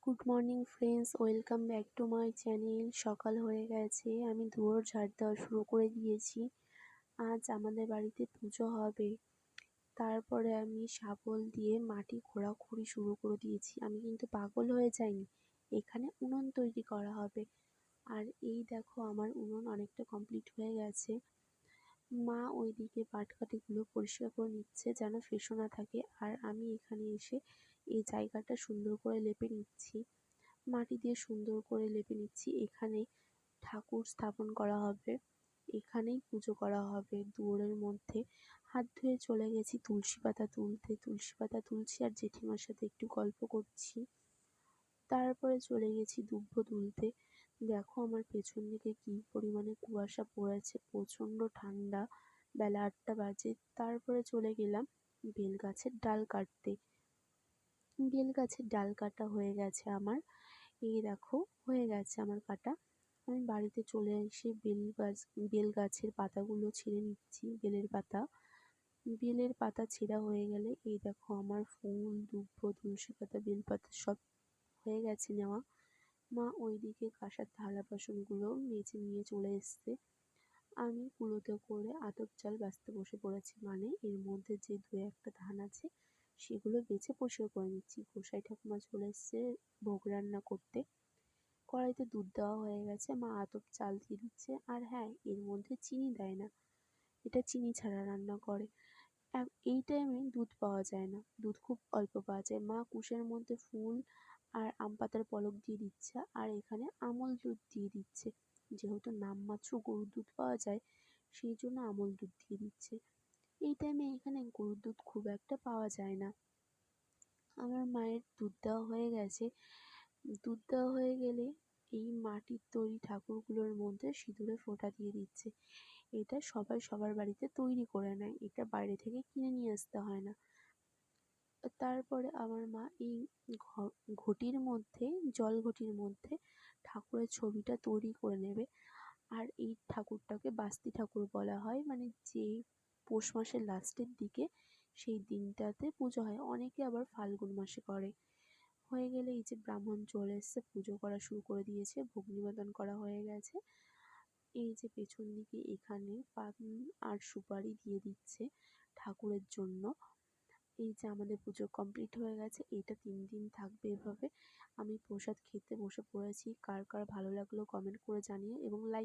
Good morning friends, welcome back to my channel. সকাল হয়ে গেছে, আমি ধুয়োর ঝাড় দেওয়া শুরু করে দিয়েছি। আজ আমাদের বাড়িতে পুজো হবে, তারপরে আমি শাবল দিয়ে মাটি খোঁড়াখুড়ি শুরু করে দিয়েছি। আমি কিন্তু পাগল হয়ে যাইনি, এখানে উনুন তৈরি করা হবে। আর এই দেখো, আমার উনুন অনেকটা কমপ্লিট হয়ে গেছে। মা ওইদিকে পাটকাঠিগুলো পরিষ্কার করে নিচ্ছে যেন ফেঁসো না থাকে, আর আমি এখানে এসে এই জায়গাটা সুন্দর করে লেপে নিচ্ছি, মাটি দিয়ে সুন্দর করে লেপে নিচ্ছি। এখানে ঠাকুর স্থাপন করা হবে, এখানেই পুজো করা হবে দুয়ারের মধ্যে। হাত ধুয়ে চলে গেছি তুলসী পাতা তুলতে, তুলসী পাতা তুলছি আর জেঠিমার সাথে একটু গল্প করছি। তারপরে চলে গেছি দুব্ব তুলতে। দেখো আমার পেছন দিকে কি পরিমাণে কুয়াশা পড়েছে, প্রচণ্ড ঠান্ডা। বেলা ৮টা বাজে। তারপরে চলে গেলাম বেল গাছের ডাল কাটতে। বেল গাছের ডাল কাটা হয়ে গেছে আমার। এই দেখো, হয়ে গেছে আমার কাটা। আমি বাড়িতে চলে এসে বেল গাছের পাতাগুলো ছিঁড়ে নিচ্ছি, বেলের পাতা। বেলের পাতা ছেঁড়া হয়ে গেলে এই দেখো আমার ফুল, দুব্ব, তুলসী পাতা, বেলপাতা সব হয়ে গেছে নেওয়া। মা ওইদিকে কাঁসার থালা বাসনগুলো মেজে নিয়ে চলে এসছে। আমি কুলোতে করে আতপ চাল বাছতে বসে পড়েছি, মানে এর মধ্যে যে দু একটা ধান আছে সেগুলো বেছে পরিষ্কার করে নিচ্ছি। গোসাই ঠাকুমা চলে এসছে ভোগ রান্না করতে। কড়াইতে দুধ দেওয়া হয়ে গেছে, মা আতপ চাল দিয়ে দিচ্ছে। আর হ্যাঁ, এর মধ্যে চিনি দেয় না, এটা চিনি ছাড়া রান্না করে। এই টাইমে দুধ পাওয়া যায় না, দুধ খুব অল্প পাওয়া যায়। মা কুশের মধ্যে ফুল আর আম পাতার পলক দিয়ে দিচ্ছে, আর এখানে আমল দুধ দিয়ে দিচ্ছে। যেহেতু নামমাত্র গরুর দুধ পাওয়া যায়, সেই জন্য আমল দুধ দিয়ে দিচ্ছে। এই টাইমে এখানে গরুর দুধ খুব একটা পাওয়া যায় না। আমার মায়ের দুধ দেওয়া হয়ে গেছে। দুধ দেওয়া হয়ে গেলে এই মাটির তৈরি ঠাকুরগুলোর মধ্যে সিঁদুরে ফোঁটা দিয়ে দিচ্ছে। এটা সবাই সবার বাড়িতে তৈরি করে নেয়, এটা বাইরে থেকে কিনে নিয়ে আসতে হয় না। তারপরে আমার মা এই ঘটির মধ্যে, জল ঘটির মধ্যে ঠাকুরের ছবিটা তৈরি করে নেবে। আর এই ঠাকুরটাকে বাস্তি ঠাকুর বলা হয়, মানে যে পৌষ মাসের লাস্টের দিকে সেই দিনটাতে পুজো হয়। অনেকে আবার ফাল্গুন মাসে করে। হয়ে গেলে এই যে ব্রাহ্মণ চলে এসছে, পুজো করা শুরু করে দিয়েছে, ভোগ নিবেদন করা হয়ে গেছে। এই যে পেছন দিকে এখানে পান আর সুপারি দিয়ে দিচ্ছে ঠাকুরের জন্য। এই যে আমাদের পুজো কমপ্লিট হয়ে গেছে, এটা 3 দিন থাকবে এভাবে। আমি প্রসাদ খেতে বসে পড়েছি। কার কার ভালো লাগলো কমেন্ট করে জানিও এবং লাইক